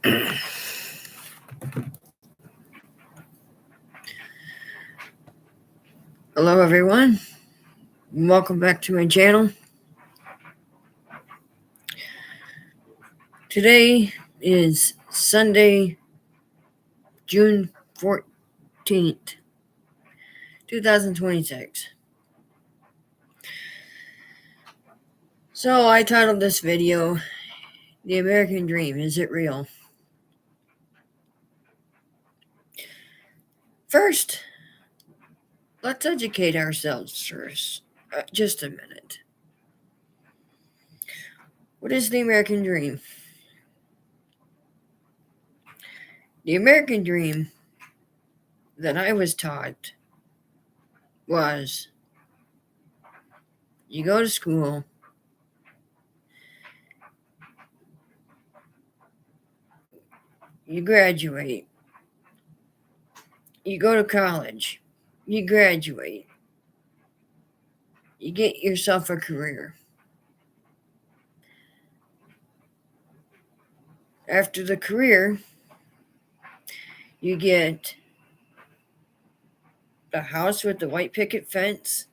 Hello, everyone. Welcome back to my channel. Today is Sunday, June 14th, 2026. So I titled this video, The American Dream, Is It Real? First, let's educate ourselves first. Just a minute. What is the American dream? The American dream that I was taught was you go to school, you graduate, you go to college, you graduate, you get yourself a career. After the career, you get the house with the white picket fence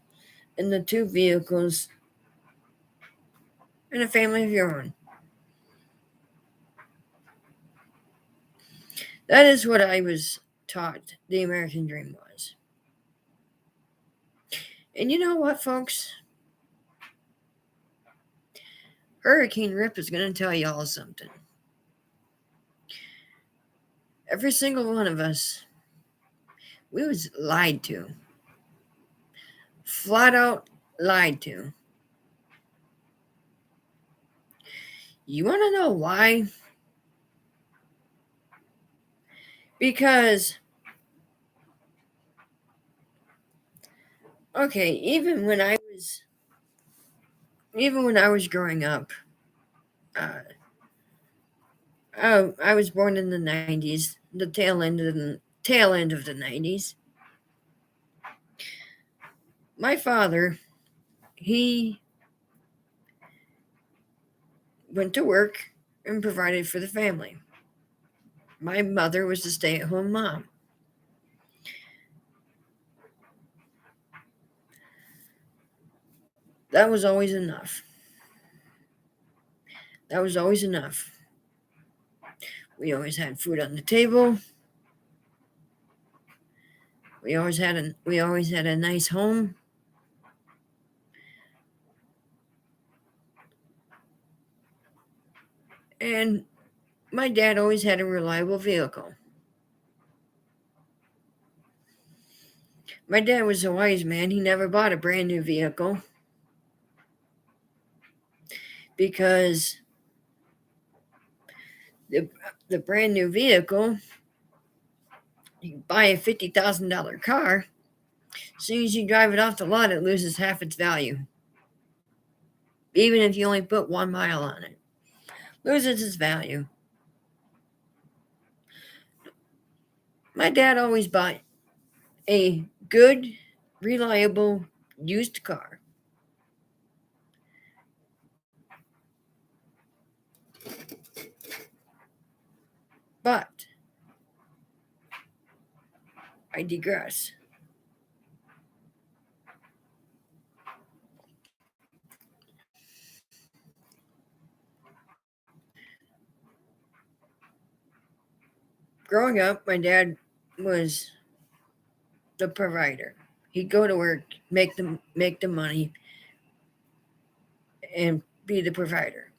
and the 2 vehicles and a family of your own. That is what I was taught the American dream was. And you know what, folks? Hurricane Rip is going to tell y'all something. Every single one of us, we was lied to. Flat out lied to. You want to know why? Because, okay, even when I was growing up, I was born in the 90s, the tail end of the 90s. My father, he went to work and provided for the family. My mother was a stay-at-home mom. That was always enough. That was always enough. We always had food on the table. We always had a nice home. And my dad always had a reliable vehicle. My dad was a wise man. He never bought a brand new vehicle because the brand new vehicle, you buy a $50,000 car, as soon as you drive it off the lot, it loses half its value. Even if you only put 1 mile on it, loses its value. My dad always bought a good, reliable, used car. But I digress. Growing up, my dad was the provider. He'd go to work, make the money, and be the provider.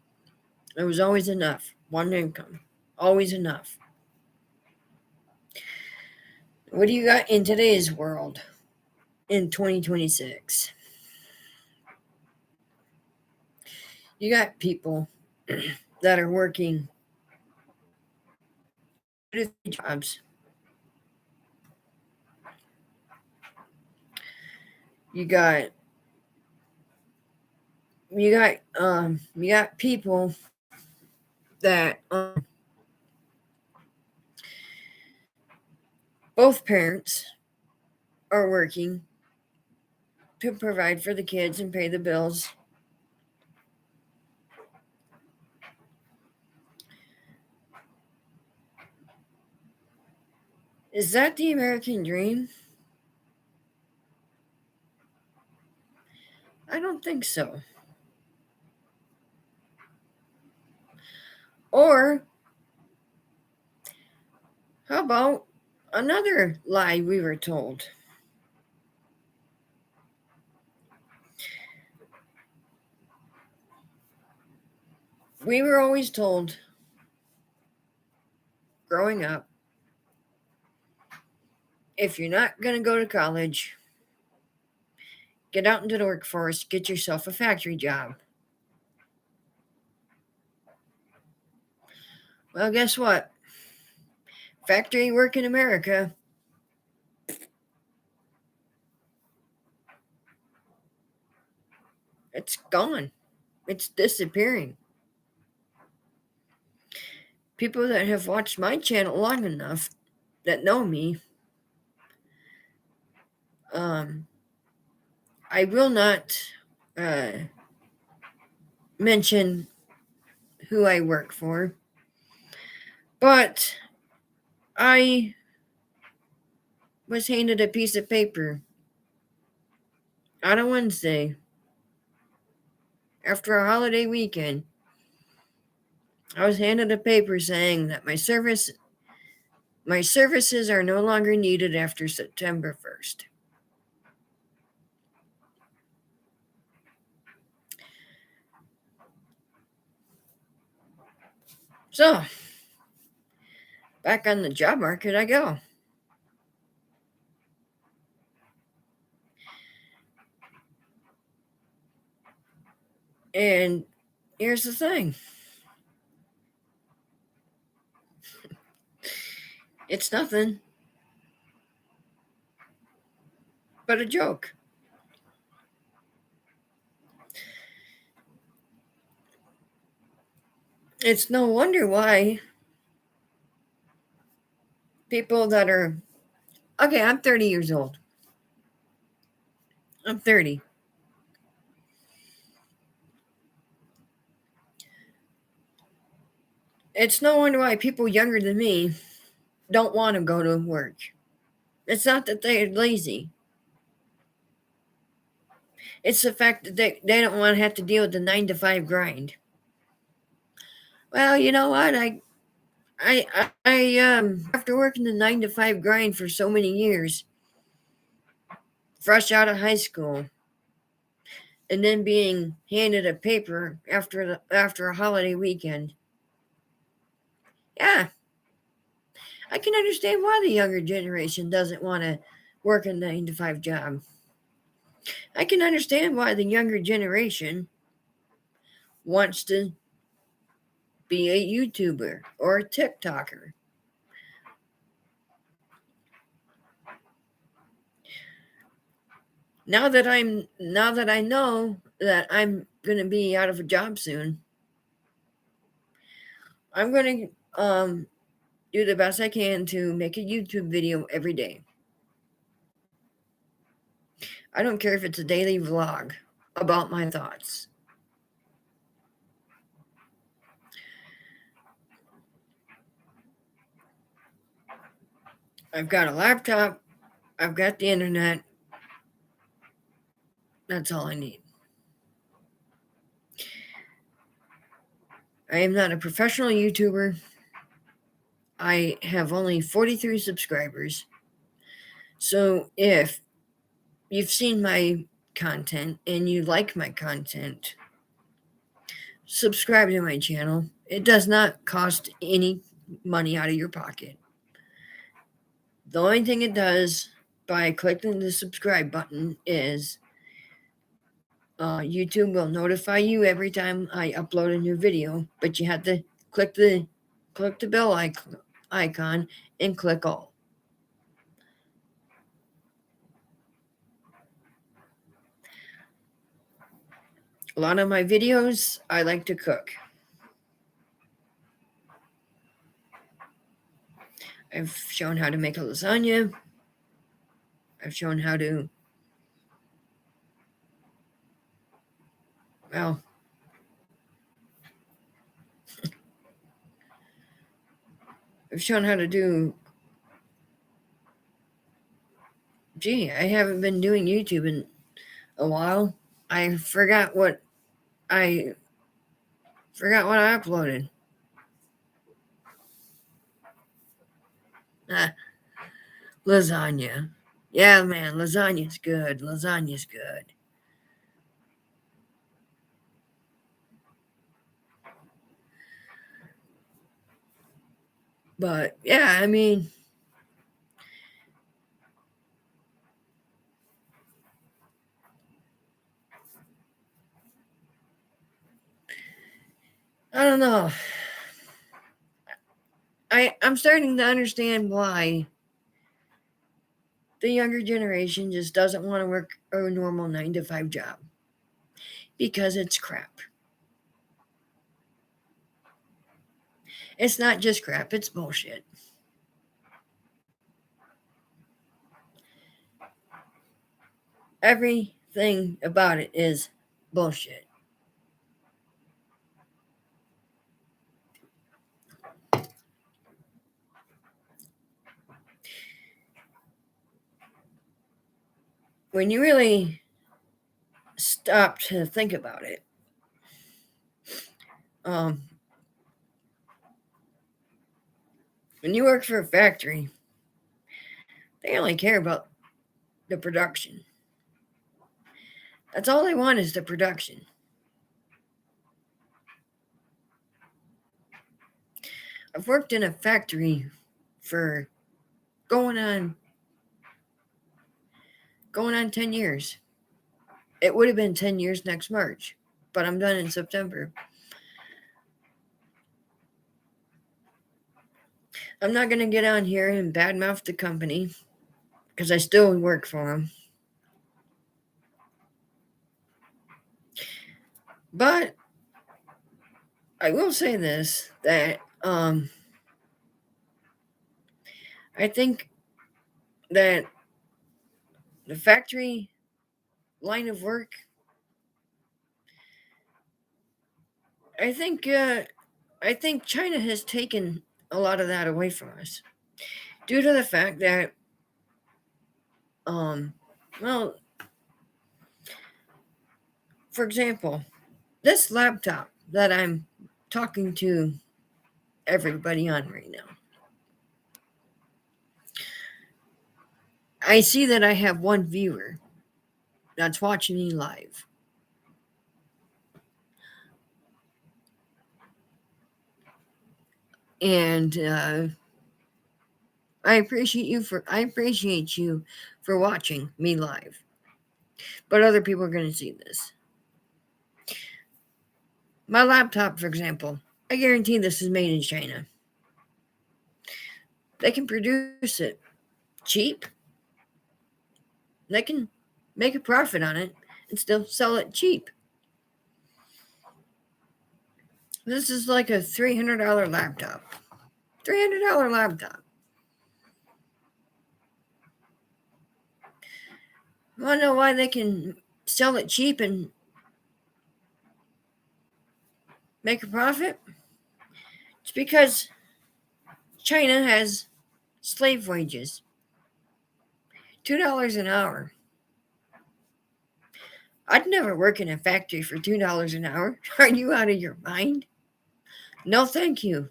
It was always enough. One income. Always enough. What do you got in today's world in 2026? You got people that are working 2 to 3 jobs. You got people that both parents are working to provide for the kids and pay the bills. Is that the American dream? I don't think so. Or how about another lie we were told? We were always told growing up, if you're not going to go to college, get out into the workforce, get yourself a factory job. Well, guess what? Factory work in America, it's gone. It's disappearing. People that have watched my channel long enough that know me, I will not uh, mention who I work for, but I was handed a piece of paper on a Wednesday after a holiday weekend. I was handed a paper saying that my services are no longer needed after September 1st. So, back on the job market I go. And here's the thing. It's nothing but a joke. It's no wonder why people that are, okay, I'm 30 years old. I'm 30. It's no wonder why people younger than me don't want to go to work. It's not that they're lazy. It's the fact that they don't want to have to deal with the 9 to 5 grind. Well, you know what? After working the 9 to 5 grind for so many years, fresh out of high school, and then being handed a paper after a holiday weekend. Yeah, I can understand why the younger generation doesn't want to work a 9 to 5 job. I can understand why the younger generation wants to be a YouTuber or a TikToker. Now that I know that I'm going to be out of a job soon, I'm going to do the best I can to make a YouTube video every day. I don't care if it's a daily vlog about my thoughts. I've got a laptop, I've got the internet. That's all I need. I am not a professional YouTuber. I have only 43 subscribers. So if you've seen my content and you like my content, subscribe to my channel. It does not cost any money out of your pocket. The only thing it does by clicking the subscribe button is YouTube will notify you every time I upload a new video, but you have to click the bell icon and click all. A lot of my videos, I like to cook. I've shown how to make a lasagna. I've shown how to, well, I've shown how to do Gee, I haven't been doing YouTube in a while. I forgot what I uploaded. Ah, lasagna. Yeah, man, lasagna's good. Lasagna's good. But yeah, I mean, I don't know. I'm starting to understand why the younger generation just doesn't want to work a normal 9 to 5 job, because it's crap. It's not just crap, it's bullshit. Everything about it is bullshit. When you really stop to think about it, um, when you work for a factory, they only care about the production. That's all they want, is the production. I've worked in a factory for going on 10 years. It would have been 10 years next March, but I'm done in September. I'm not going to get on here and badmouth the company, because I still work for them. But I will say this, that I think that the factory line of work, I think China has taken a lot of that away from us, due to the fact that well, for example, this laptop that I'm talking to everybody on right now, I see that I have one viewer that's watching me live. And I appreciate you for watching me live. But other people are going to see this. My laptop, for example, I guarantee this is made in China. They can produce it cheap. They can make a profit on it and still sell it cheap. This is like a $300 laptop. $300 laptop. Want to know why they can sell it cheap and make a profit? It's because China has slave wages. $2 an hour. I'd never work in a factory for $2 an hour. Are you out of your mind? No, thank you.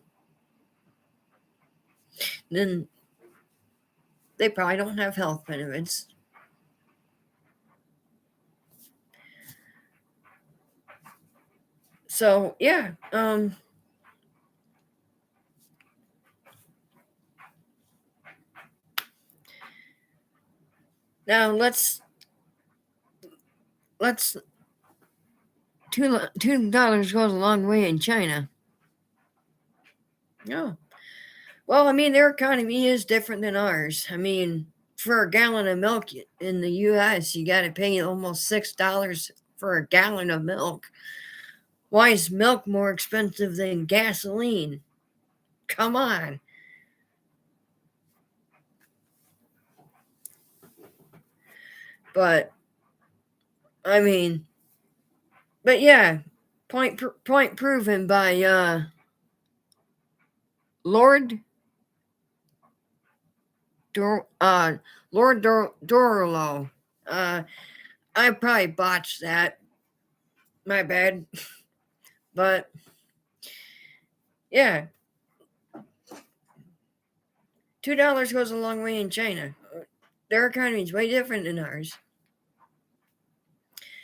Then they probably don't have health benefits. So yeah, now let's $2 goes a long way in China. No. Well, I mean, their economy is different than ours. I mean, for a gallon of milk in the U.S., you got to pay almost $6 for a gallon of milk. Why is milk more expensive than gasoline? Come on. But I mean, but yeah, point proven by Lord Lord Dorlo. I probably botched that. My bad. But yeah, $2 goes a long way in China. Their economy is way different than ours.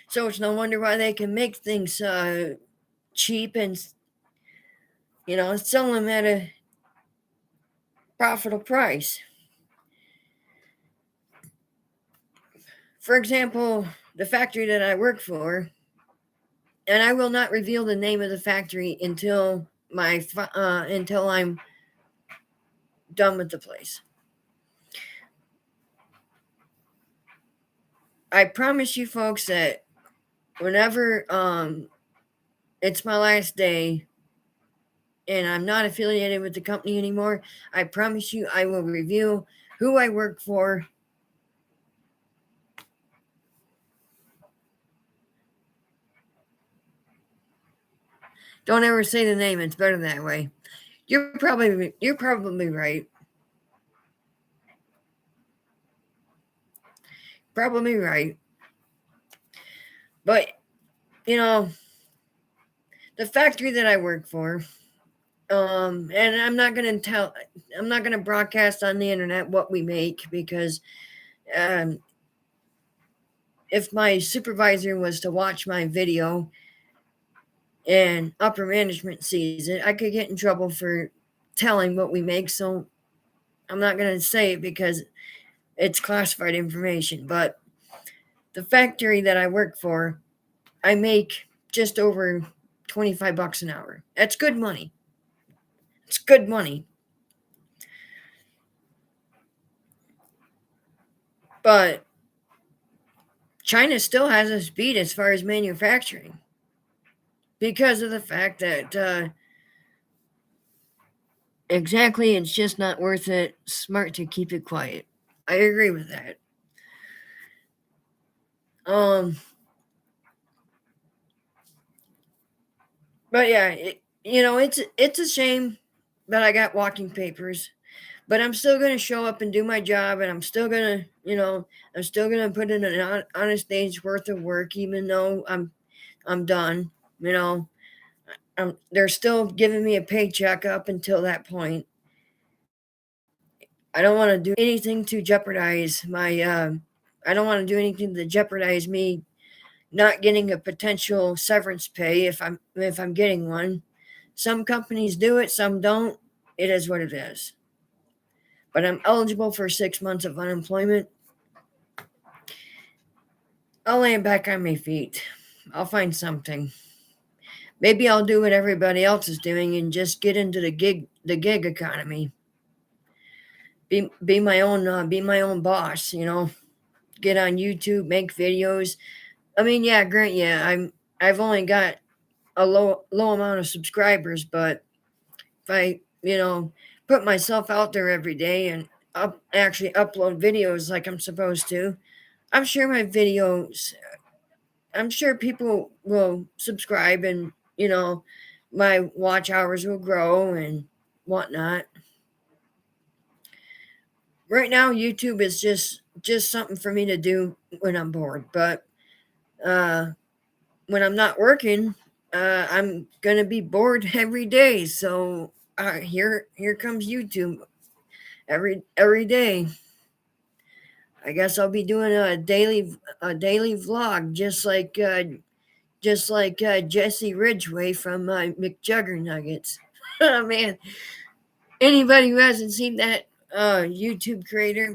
So it's no wonder why they can make things cheap and, sell them at a profitable price. For example, the factory that I work for, and I will not reveal the name of the factory until I'm done with the place. I promise you folks that whenever it's my last day and I'm not affiliated with the company anymore, I promise you I will reveal who I work for. Don't ever say the name, it's better that way. You're probably right. Probably right. But the factory that I work for, and I'm not gonna broadcast on the internet what we make, because if my supervisor was to watch my video and upper management sees it, I could get in trouble for telling what we make. So I'm not gonna say it because it's classified information. But the factory that I work for, I make just over $25 an hour. That's good money. It's good money. But China still has us beat as far as manufacturing, because of the fact that exactly, it's just not worth it. Smart to keep it quiet. I agree with that. But yeah, it's a shame that I got walking papers, but I'm still gonna show up and do my job, and I'm still gonna put in an honest day's worth of work, even though I'm done. They're still giving me a paycheck up until that point. I don't want to do anything to jeopardize my. I don't want to do anything to jeopardize me not getting a potential severance pay if I'm getting one. Some companies do it, some don't. It is what it is. But I'm eligible for 6 months of unemployment. I'll land back on my feet. I'll find something. Maybe I'll do what everybody else is doing and just get into the gig economy. Be my own boss. Get on YouTube, make videos. I mean, yeah, great. Yeah, I've only got a low amount of subscribers, but if I put myself out there every day and actually upload videos like I'm supposed to, I'm sure people will subscribe, and my watch hours will grow and whatnot. Right now, YouTube is just something for me to do when I'm bored, but when I'm not working, I'm gonna be bored every day. So here comes YouTube every day. I guess I'll be doing a daily vlog, just like Jesse Ridgway from McJuggernuggets. Oh man, anybody who hasn't seen that YouTube creator,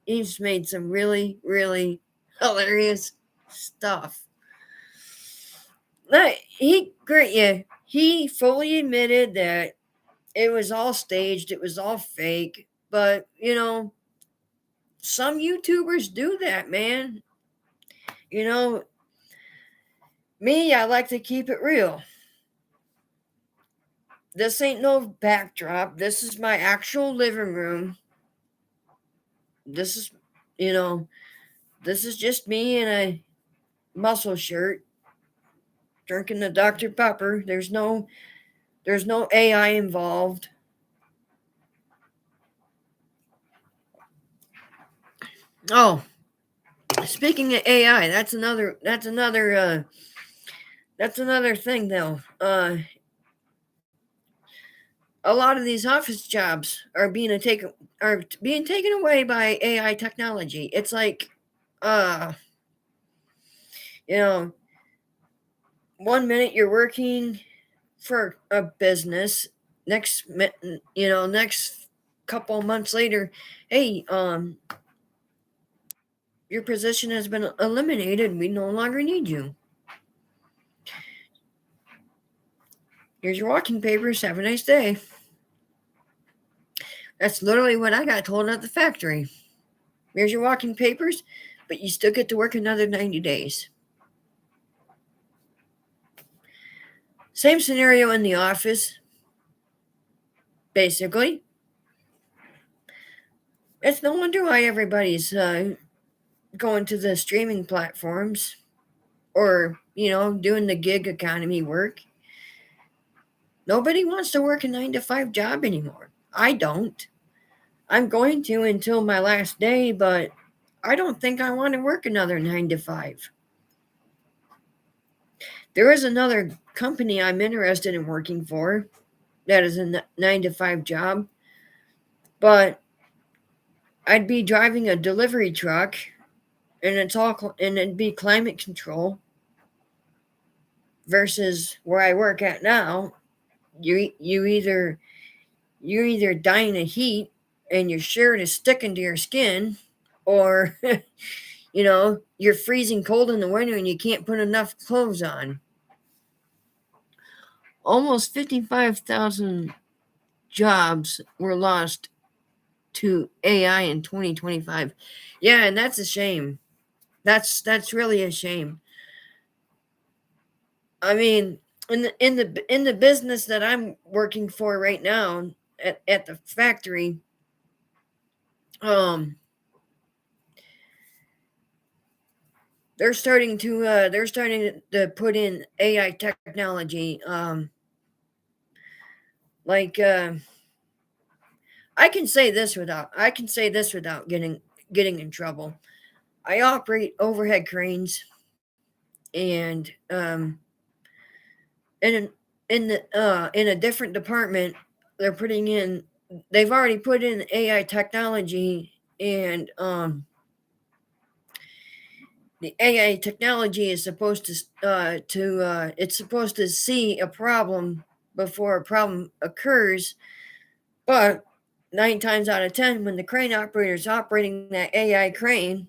he's made some really, really hilarious stuff. He fully admitted that it was all staged, it was all fake, but some YouTubers do that, man. Me, I like to keep it real. This ain't no backdrop. This is my actual living room. This is, this is just me in a muscle shirt drinking the Dr. Pepper. There's no AI involved. Oh, speaking of AI, that's another thing though. A lot of these office jobs are being taken away by AI technology. It's like, uh, you know, 1 minute you're working for a business, next couple months later, hey, your position has been eliminated. We no longer need you. Here's your walking papers. Have a nice day. That's literally what I got told at the factory. Here's your walking papers, but you still get to work another 90 days. Same scenario in the office, basically. It's no wonder why everybody's going to the streaming platforms or, doing the gig economy work. Nobody wants to work a 9 to 5 job anymore. I don't. I'm going to until my last day, but I don't think I want to work another 9 to 5. There is another company I'm interested in working for that is a 9 to 5 job, but I'd be driving a delivery truck, and it'd be climate control versus where I work at now. You either dying of heat and your shirt is sticking to your skin, or you're freezing cold in the winter and you can't put enough clothes on. Almost 55,000 jobs were lost to AI in 2025. Yeah, and that's a shame. That's really a shame. I mean, in the business that I'm working for right now at the factory, they're starting to put in AI technology. Like I can say this without getting in trouble. I operate overhead cranes, and in a different department, they're putting in. They've already put in AI technology, and the AI technology is supposed it's supposed to see a problem before a problem occurs, but 9 times out of 10, when the crane operator is operating that AI crane,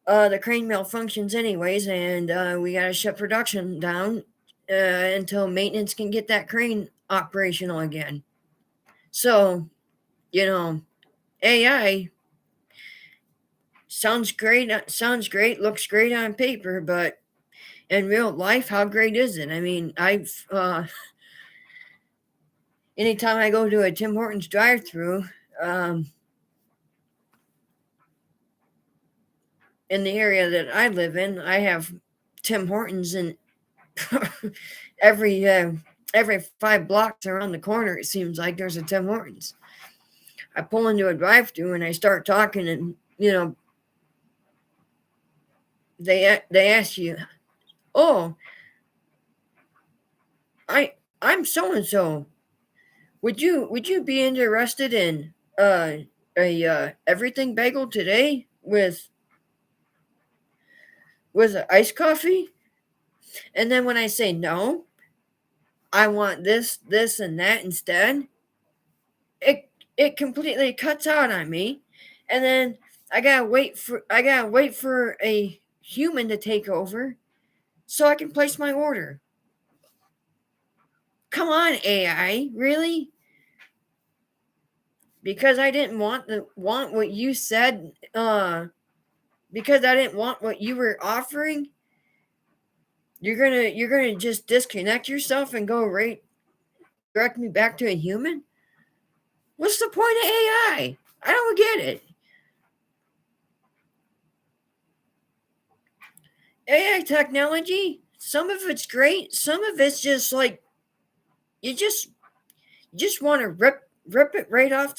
the crane malfunctions anyways, and we got to shut production down until maintenance can get that crane operational again. So, AI sounds great, looks great on paper, but in real life, how great is it? I mean, anytime I go to a Tim Hortons drive-through, in the area that I live in, I have Tim Hortons in every 5 blocks around the corner. It seems like there's a Tim Hortons. I pull into a drive-through and I start talking, and they ask you, "Oh, I'm so and so. Would you be interested in a everything bagel today with an iced coffee?" And then when I say no, I want this, and that instead, it completely cuts out on me, and then I gotta wait for a human to take over so I can place my order. Come on, AI, really? Because I didn't want what you said, because I didn't want what you were offering, you're gonna just disconnect yourself and go right direct me back to a human? What's the point of AI? I don't get it. AI technology, some of it's great, some of it's just like you just want to rip it right off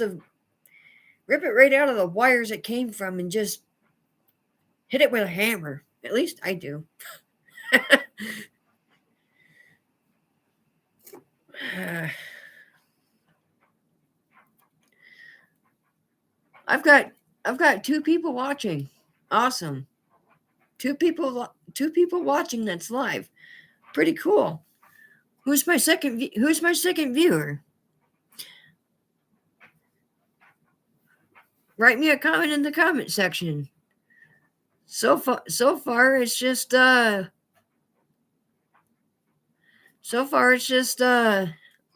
rip it right out of the wires it came from and just hit it with a hammer. At least I do. I've got two people watching. Awesome. Two people watching that's live. Pretty cool. Who's my second viewer? Write me a comment in the comment section. So far it's just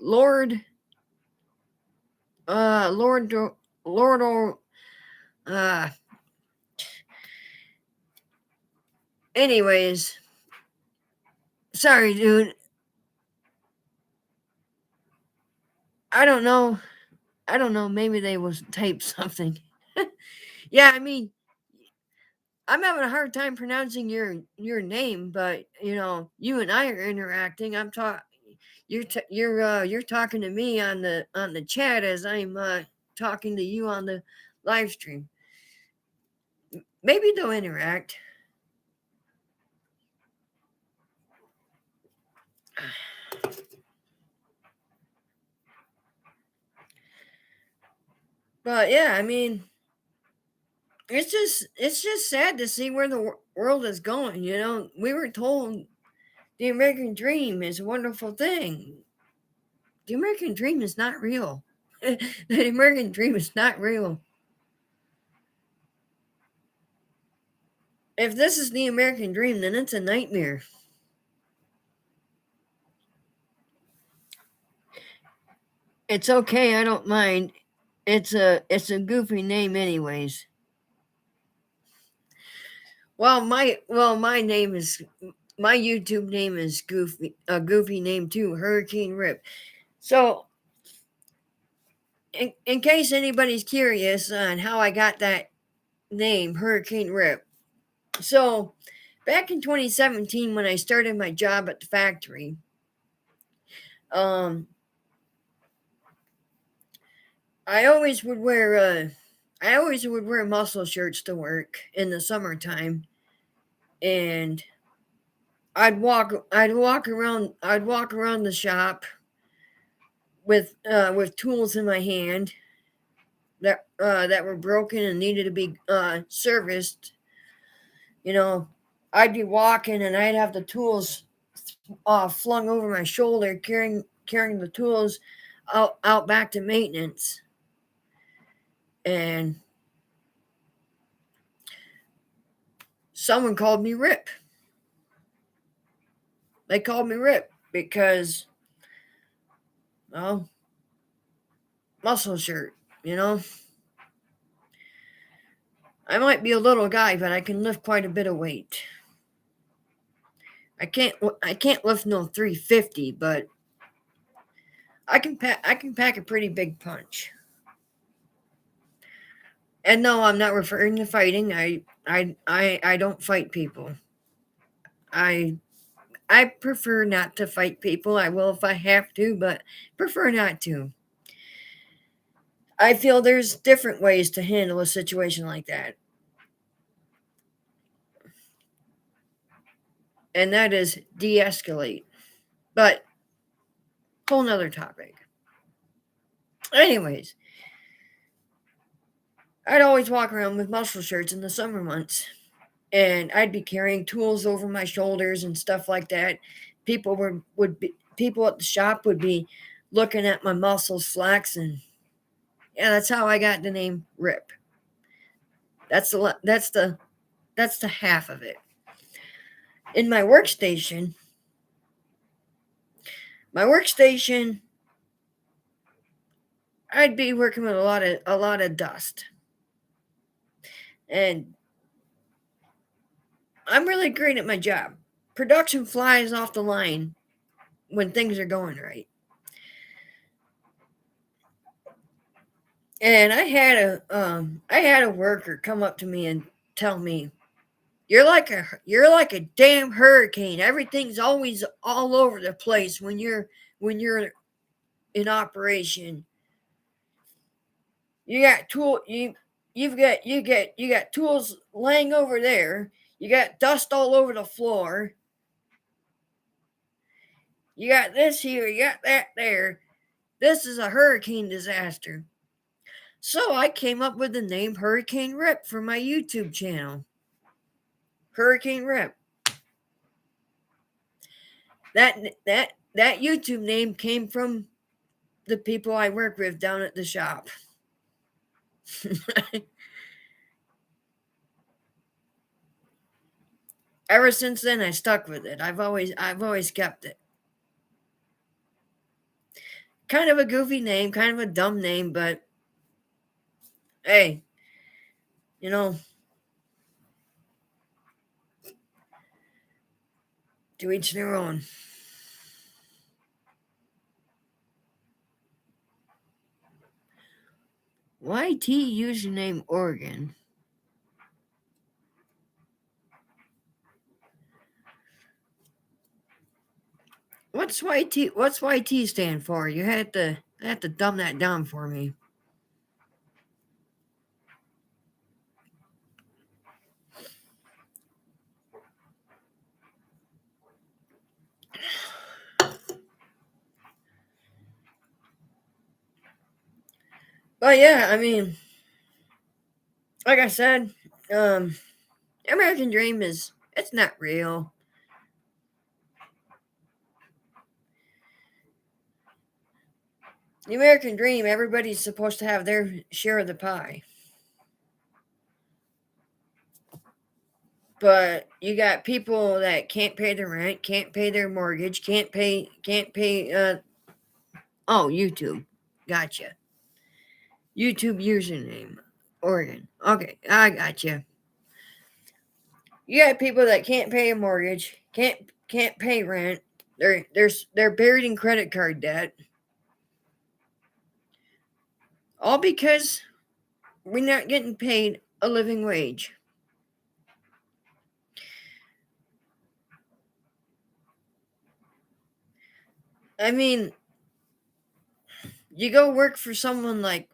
Lord anyways, sorry dude. I don't know, maybe they will type something. Yeah, I mean, I'm having a hard time pronouncing your name, but you and I are interacting. You're talking to me on the chat as I'm talking to you on the live stream. Maybe they'll interact. But yeah, I mean, it's just sad to see where the world is going. We were told the American dream is a wonderful thing. The American dream is not real. The American dream is not real. If this is the American dream, then it's a nightmare. It's okay, I don't mind. It's a goofy name anyways. Well, my name is my YouTube name is a goofy name too, Hurricane Rip. So in case anybody's curious on how I got that name, Hurricane Rip. So back in 2017 when I started my job at the factory, I always would wear muscle shirts to work in the summertime, and I'd walk around the shop with tools in my hand that were broken and needed to be serviced. I'd be walking and I'd have the tools flung over my shoulder, carrying the tools out back to maintenance. And someone called me Rip. They called me Rip because, well, muscle shirt, I might be a little guy, but I can lift quite a bit of weight. I can't lift no 350, but I can pack a pretty big punch. And no, I'm not referring to fighting. I don't fight people. I prefer not to fight people. I will if I have to, but prefer not to. I feel there's different ways to handle a situation like that. And that is de-escalate. But whole nother topic. Anyways, I'd always walk around with muscle shirts in the summer months. And I'd be carrying tools over my shoulders and stuff like that. People at the shop would be looking at my muscles flex, and yeah, that's how I got the name Rip. That's the half of it. In my workstation, I'd be working with a lot of dust. And I'm really great at my job. Production flies off the line when things are going right. And I had a worker come up to me and tell me, you're like a damn hurricane. Everything's always all over the place when you're in operation. You got you got tools laying over there. You got dust all over the floor. You got this here, you got that there. This is a hurricane disaster. So I came up with the name Hurricane Rip for my YouTube channel. Hurricane Rip. That YouTube name came from the people I work with down at the shop. Ever since then, I stuck with it. I've always kept it. Kind of a goofy name, kind of a dumb name, but hey, you know, to each their own. YT username Oregon. What's YT? What's YT stand for? You have to dumb that down for me. But yeah, I mean, like I said, American Dream it's not real. The American Dream, everybody's supposed to have their share of the pie. But you got people that can't pay their rent, can't pay their mortgage, can't pay oh, YouTube. Gotcha. YouTube username. Oregon. Okay, I gotcha. You got people that can't pay a mortgage, can't pay rent. They're buried in credit card debt. All because we're not getting paid a living wage. I mean, you go work for someone like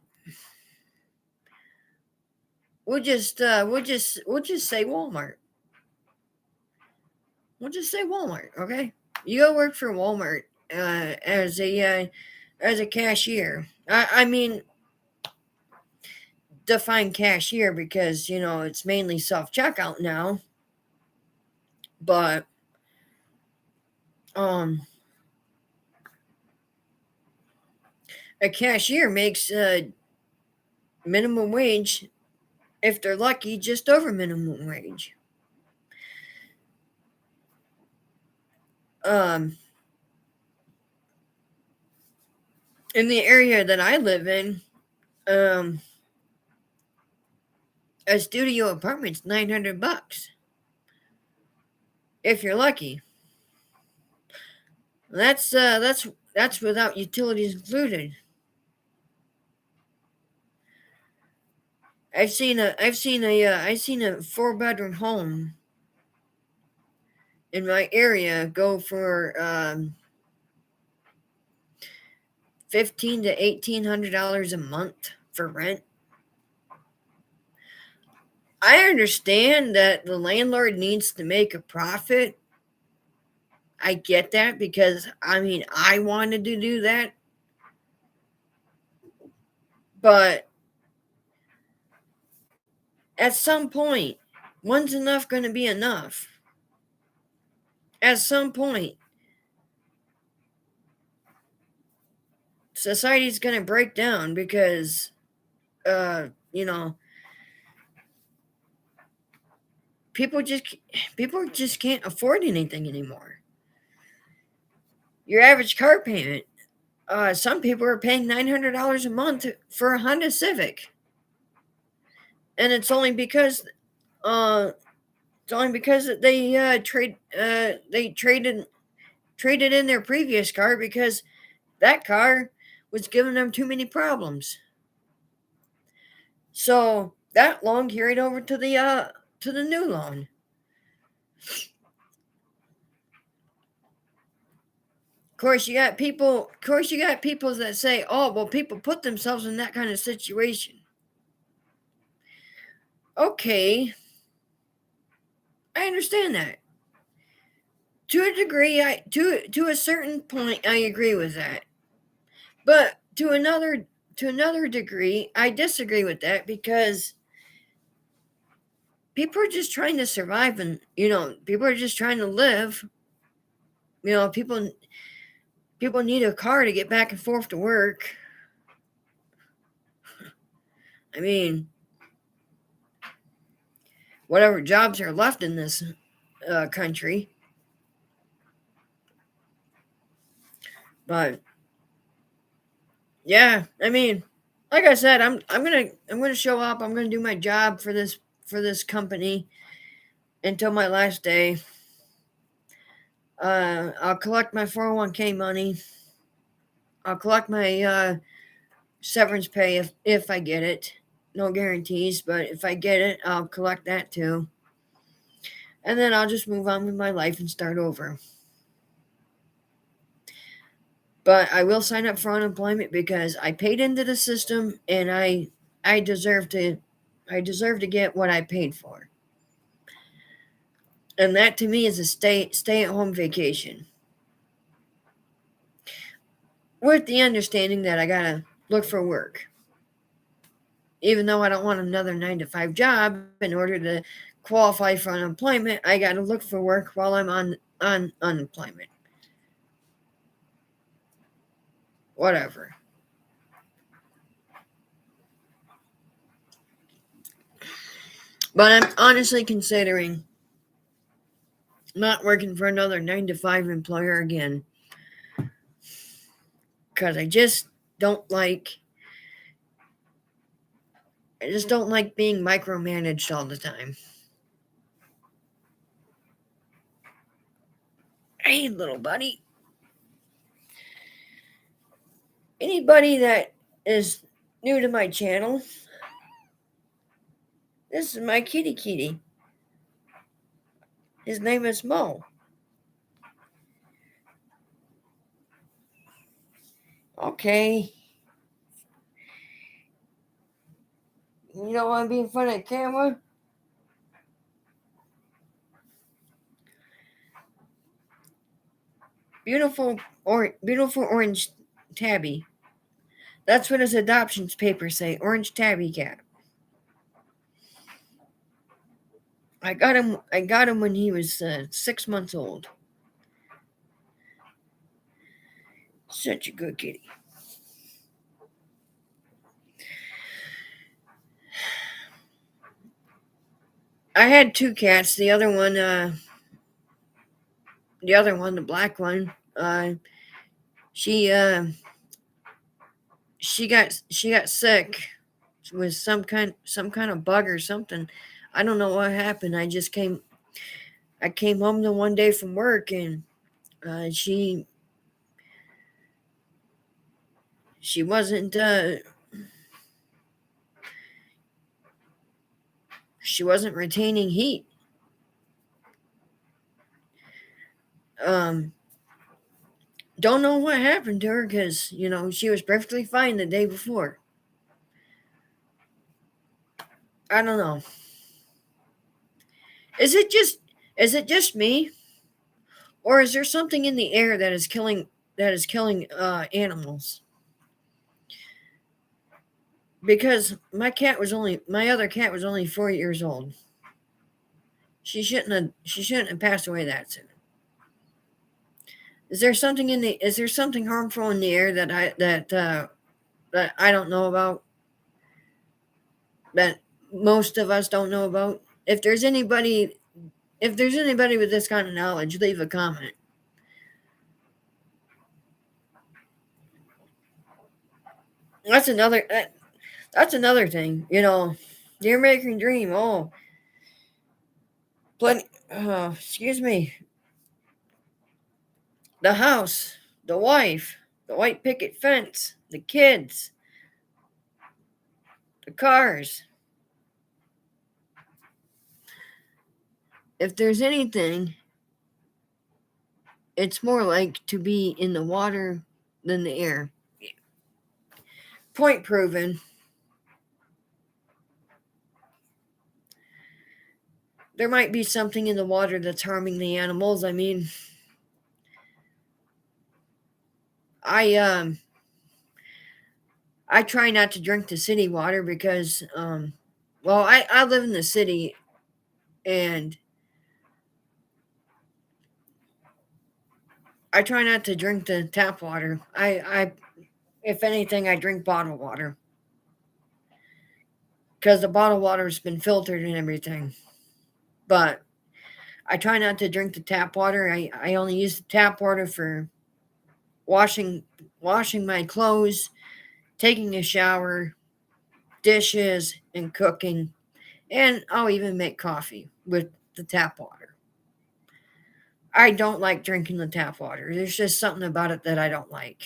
we'll just say Walmart. We'll just say Walmart, okay? You go work for Walmart as a cashier. I mean, define cashier because it's mainly self checkout now. But a cashier makes minimum wage, if they're lucky, just over minimum wage. In the area that I live in, a studio apartment's $900 if you're lucky. That's without utilities included. I've seen a 4-bedroom home in my area go for $1,500 to $1,800 a month for rent. I understand that the landlord needs to make a profit. I get that because I wanted to do that. But at some point, when's enough going to be enough? At some point, society's going to break down because, people just can't afford anything anymore. Your average car payment, some people are paying $900 a month for a Honda Civic, and it's only because they traded in their previous car because that car was giving them too many problems. So that loan carried over to the new loan. Of course, you got people that say, "Oh, well, people put themselves in that kind of situation." Okay, I understand that. To a degree, to a certain point, I agree with that. But to another degree, I disagree with that because people are just trying to survive, and people are just trying to live. People need a car to get back and forth to work. I mean, whatever jobs are left in this country. But yeah, I mean, like I said, I'm gonna show up. I'm gonna do my job for this company until my last day. I'll collect my 401k money. I'll collect my severance pay if I get it. No guarantees, but if I get it, I'll collect that too. And then I'll just move on with my life and start over. But I will sign up for unemployment because I paid into the system and I deserve to get what I paid for. And that to me is a stay at home vacation. With the understanding that I gotta look for work. Even though I don't want another 9 to 5 job, in order to qualify for unemployment, I gotta look for work while I'm on unemployment. Whatever. But I'm honestly considering not working for another 9 to 5 employer again. Because I just don't like being micromanaged all the time. Hey, little buddy. Anybody that is new to my channel, this is my kitty. His name is Mo. Okay. You don't want to be in front of the camera? Beautiful orange tabby. That's what his adoptions papers say. Orange tabby cat. I got him when he was 6 months old. Such a good kitty. I had 2 cats. The other one, the black one, she got sick with some kind of bug or something. I don't know what happened. I came home the one day from work, and she wasn't retaining heat. Don't know what happened to her because she was perfectly fine the day before. I don't know. Is it just me, or is there something in the air that is killing animals? Because my other cat was only 4 years old. She shouldn't have passed away that soon. Is there something harmful in the air that I don't know about, that most of us don't know about? If there's anybody with this kind of knowledge, leave a comment. That's another thing. The American dream. Oh, plenty. Excuse me. The house, the wife, the white picket fence, the kids, the cars. If there's anything, it's more like to be in the water than the air. Point proven. there might be something in the water that's harming the animals. I mean, I um I try not to drink the city water because well, I live in the city, and I try not to drink the tap water. I if anything, I drink bottled water because the bottled water's been filtered and everything. But I try not to drink the tap water. I only use the tap water for washing washing my clothes, taking a shower, dishes, and cooking. And I'll even make coffee with the tap water. I don't like drinking the tap water. There's just something about it that I don't like.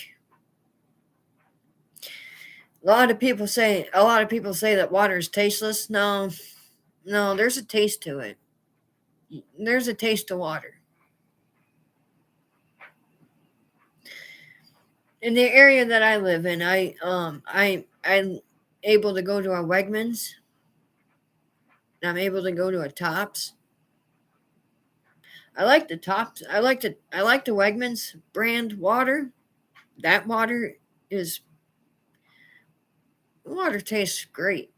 A lot of people say that water is tasteless. No, no, there's a taste to it. There's a taste to water. In the area that I live in, I'm able to go to a Wegmans. I'm able to go to a Tops. I like the Tops. I like the Wegmans brand water. That is water tastes great.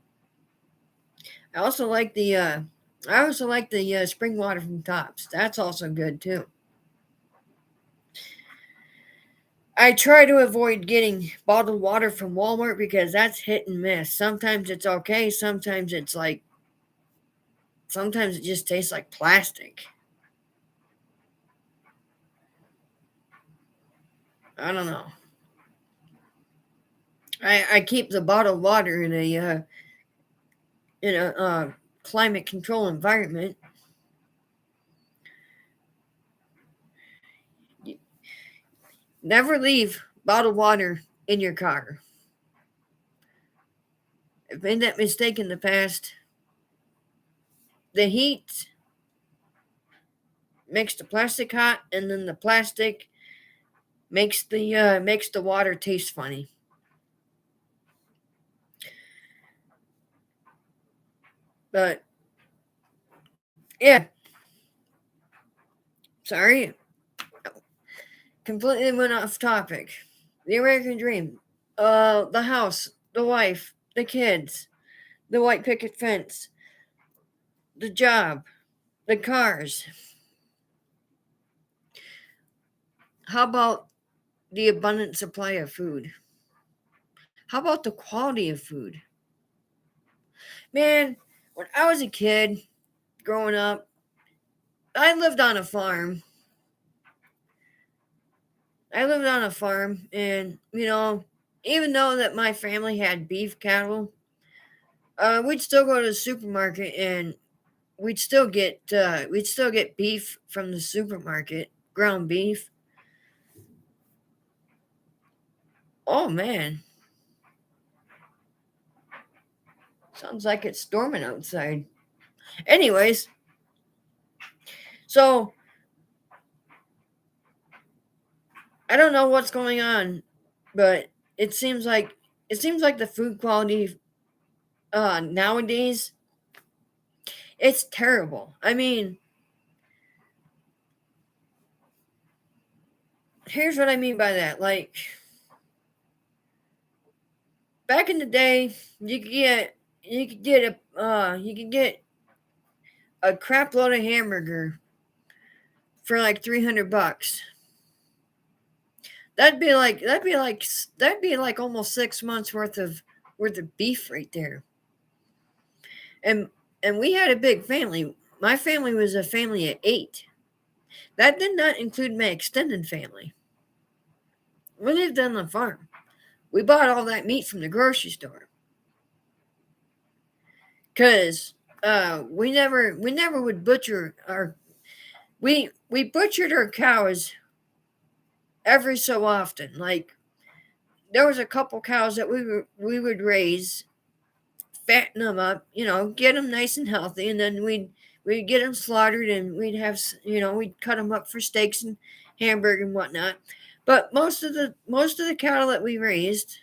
I also like the spring water from Tops. That's also good too. I try to avoid getting bottled water from Walmart because that's hit and miss. Sometimes it's okay, sometimes it just tastes like plastic. I don't know. I keep the bottled water in a climate control environment. Never leave bottled water in your car. I've made that mistake in the past. The heat makes the plastic hot, and then the plastic makes the water taste funny. But yeah, sorry, completely went off topic. The American dream, the house, the wife, the kids, the white picket fence, the job, the cars. How about the abundant supply of food? How about the quality of food? Man, when I was a kid growing up, I lived on a farm. I lived on a farm, and even though that my family had beef cattle, we'd still go to the supermarket and we'd still get beef from the supermarket, ground beef. Oh man, sounds like it's storming outside. Anyways, so I don't know what's going on, but it seems like the food quality nowadays it's terrible. I mean, here's what I mean by that. Like back in the day, you could get a crap load of hamburger for like 300 bucks. That'd be like almost 6 months worth of beef right there. And we had a big family. My family was a family of 8. That did not include my extended family. We lived on the farm. We bought all that meat from the grocery store because we never would butcher our we butchered our cows every so often. Like there was a couple cows that we would raise, fatten them up, get them nice and healthy, and then we'd get them slaughtered, and we'd cut them up for steaks and hamburger and whatnot. But most of the cattle that we raised,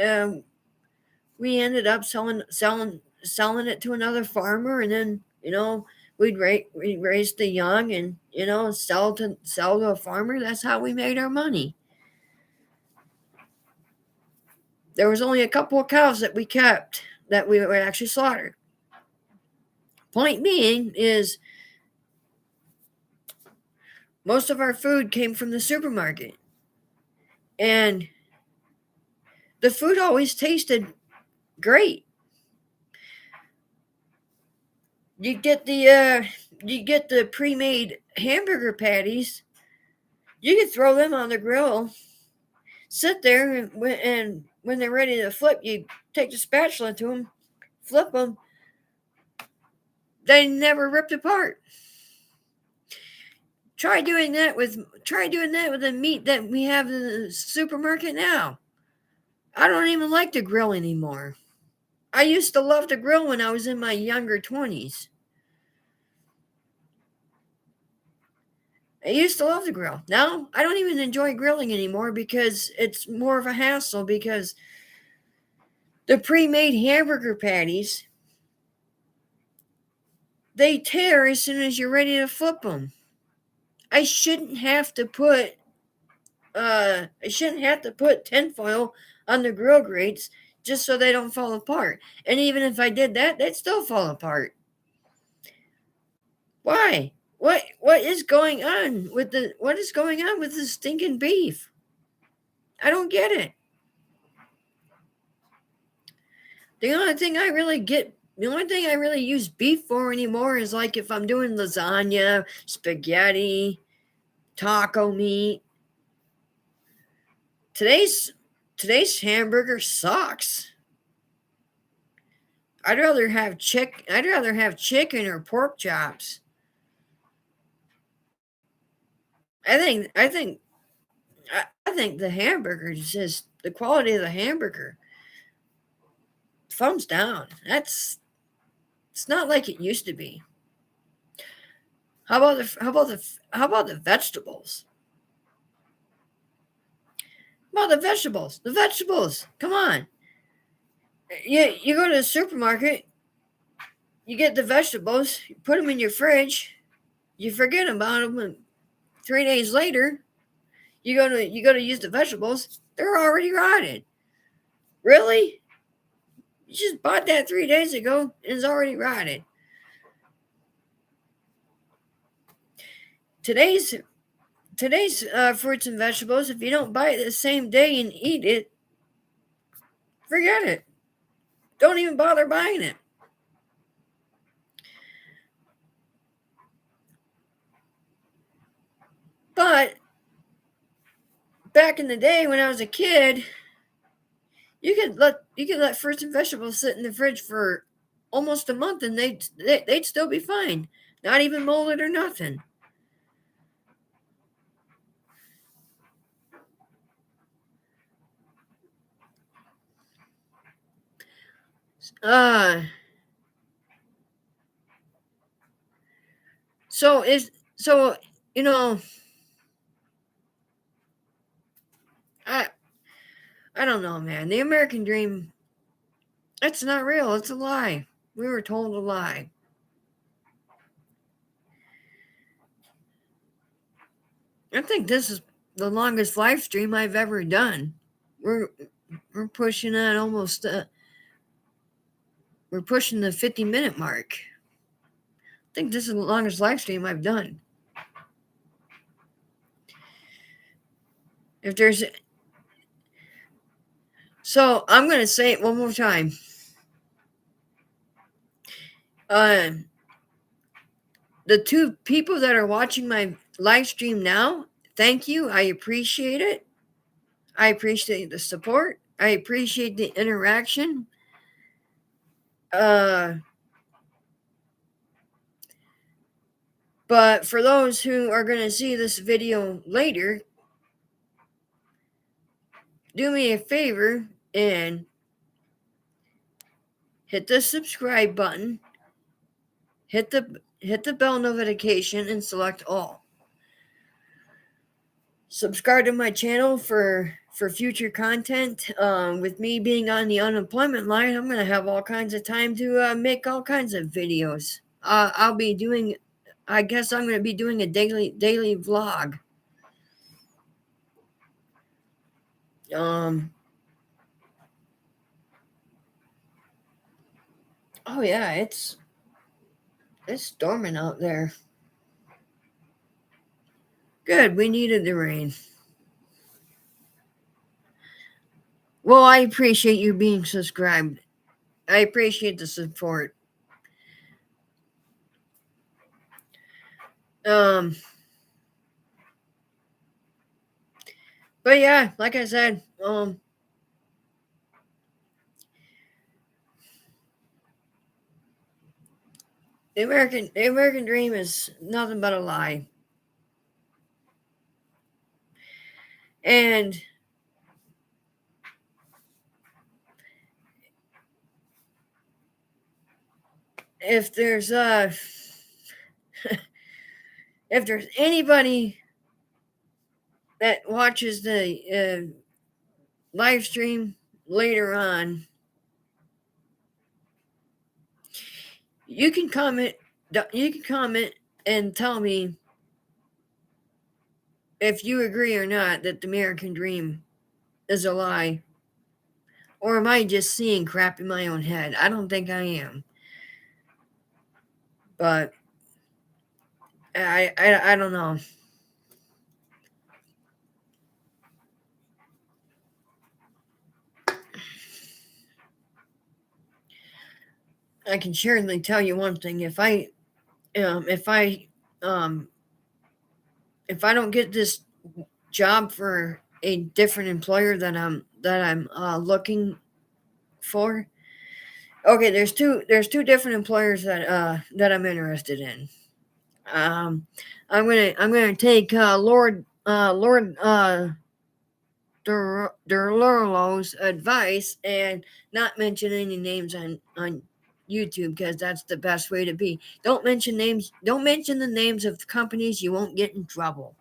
um, we ended up selling it to another farmer, and then we'd raise the young and, sell to a farmer. That's how we made our money. There was only a couple of cows that we kept that we would actually slaughter. Point being is most of our food came from the supermarket. And the food always tasted great. You get the pre-made hamburger patties. You could throw them on the grill, sit there, and when they're ready to flip, you take the spatula to them, flip them. They never ripped apart. Try doing that with the meat that we have in the supermarket now. I don't even like to grill anymore. I used to love to grill when I was in my younger 20s. I used to love to grill. Now, I don't even enjoy grilling anymore because it's more of a hassle because the pre-made hamburger patties, they tear as soon as you're ready to flip them. I shouldn't have to put tinfoil on the grill grates just so they don't fall apart. And even if I did that, they'd still fall apart. Why? What is going on with the stinking beef? I don't get it. The only thing I really use beef for anymore is like if I'm doing lasagna, spaghetti, taco meat. Today's hamburger sucks. I'd rather have chicken or pork chops. I think the hamburger is just the quality of the hamburger. Thumbs down. It's not like it used to be. How about the vegetables? How about the vegetables? The vegetables. Come on. You go to the supermarket, you get the vegetables, you put them in your fridge, you forget about them, and 3 days later, you go to use the vegetables, they're already rotted. Really? You just bought that 3 days ago and it's already rotted. Today's fruits and vegetables, if you don't buy it the same day and eat it, forget it. Don't even bother buying it. But back in the day when I was a kid, you could let fruits and vegetables sit in the fridge for almost a month and they'd still be fine. Not even molded or nothing. So you know, I don't know, man. The American dream, it's not real. It's a lie. We were told a lie. I think this is the longest live stream I've ever done. We're pushing on almost we're pushing the 50-minute mark. I think this is the longest live stream I've done. So I'm going to say it one more time. The two people that are watching my live stream now, thank you. I appreciate it. I appreciate the support. I appreciate the interaction. But for those who are going to see this video later, do me a favor and hit the subscribe button, hit the bell notification, and select all. Subscribe to my channel for future content. With me being on the unemployment line, I'm going to have all kinds of time to make all kinds of videos. I'll be doing. I guess I'm going to be doing a daily vlog. Oh yeah, it's storming out there. Good, we needed the rain. Well, I appreciate you being subscribed. I appreciate the support. But yeah, like I said, the American dream is nothing but a lie. And if there's if there's anybody that watches the live stream later on, you can comment and tell me if you agree or not that the American dream is a lie, or am I just seeing crap in my own head? I don't think I am, but I don't know. I can surely tell you one thing: if I don't get this job for a different employer that I'm looking for. Okay, there's two different employers that I'm interested in. I'm gonna take Lord Derlolo's advice and not mention any names on YouTube, because that's the best way to be. Don't mention names. Don't mention the names of companies. You won't get in trouble.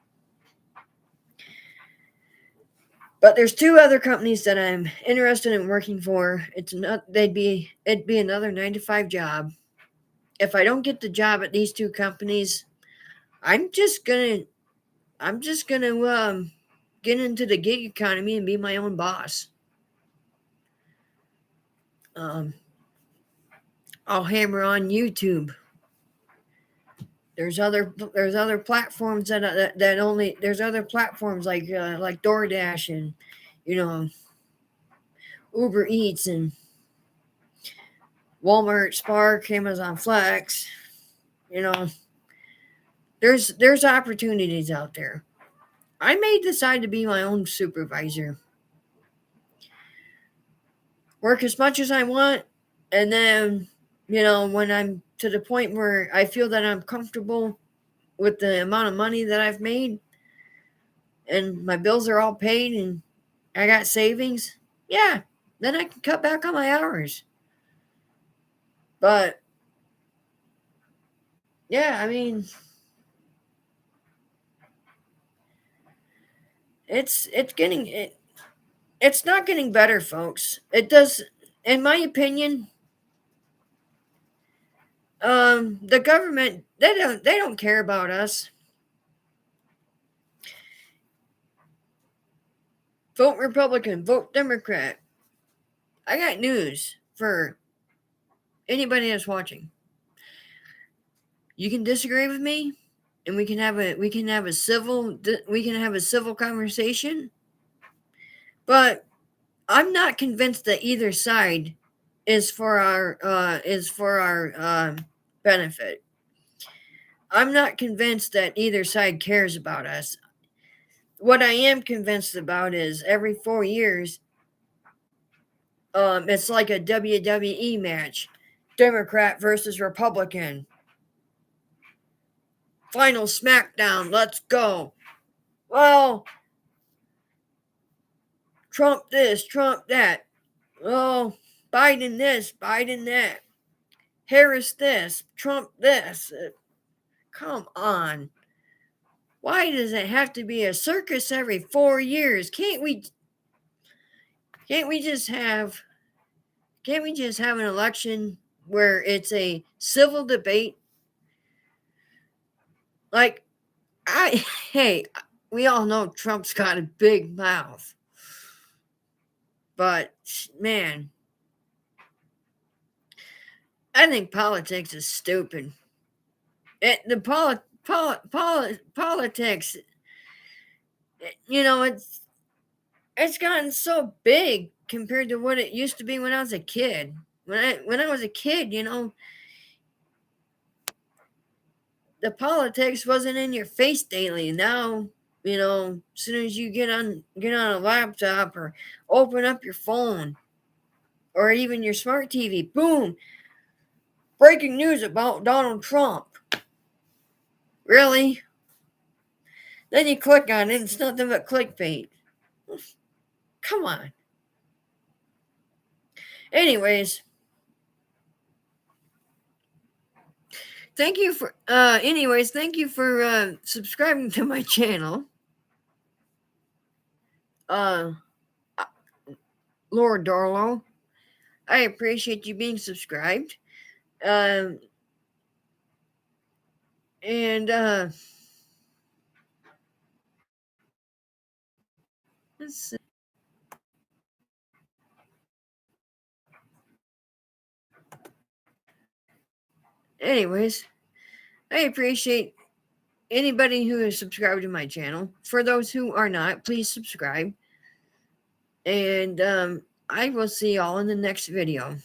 But there's two other companies that I'm interested in working for. It'd be another 9 to 5 job. If I don't get the job at these two companies, I'm just gonna get into the gig economy and be my own boss. I'll hammer on YouTube. There's other platforms that only there's other platforms like DoorDash and Uber Eats and Walmart, Spark, Amazon Flex. There's opportunities out there. I may decide to be my own supervisor. Work as much as I want, and then when I'm to the point where I feel that I'm comfortable with the amount of money that I've made and my bills are all paid and I got savings, yeah, then I can cut back on my hours. But yeah, I mean, it's not getting better, folks. It does, in my opinion. The government, they don't care about us. Vote Republican, vote Democrat. I got news for anybody that's watching. You can disagree with me, and we can have a civil conversation. But I'm not convinced that either side is for our benefit. I'm not convinced that either side cares about us. What I am convinced about is every 4 years, it's like a WWE match, Democrat versus Republican. Final SmackDown, let's go. Well, Trump this, Trump that. Oh, Biden this, Biden that. Harris this, Trump this. Come on. Why does it have to be a circus every 4 years? Can't we just have an election where it's a civil debate Like, hey, we all know Trump's got a big mouth. But, man, I think politics is stupid. Politics, it's gotten so big compared to what it used to be when I was a kid. When I was a kid, the politics wasn't in your face daily. Now, as soon as you get on a laptop or open up your phone or even your smart TV, boom, breaking news about Donald Trump. Really? Then you click on it, and it's nothing but clickbait. Come on. Anyways, thank you for subscribing to my channel. Lord Darlow, I appreciate you being subscribed. And let's see. Anyways, I appreciate anybody who has subscribed to my channel. For those who are not, please subscribe. And I will see y'all in the next video.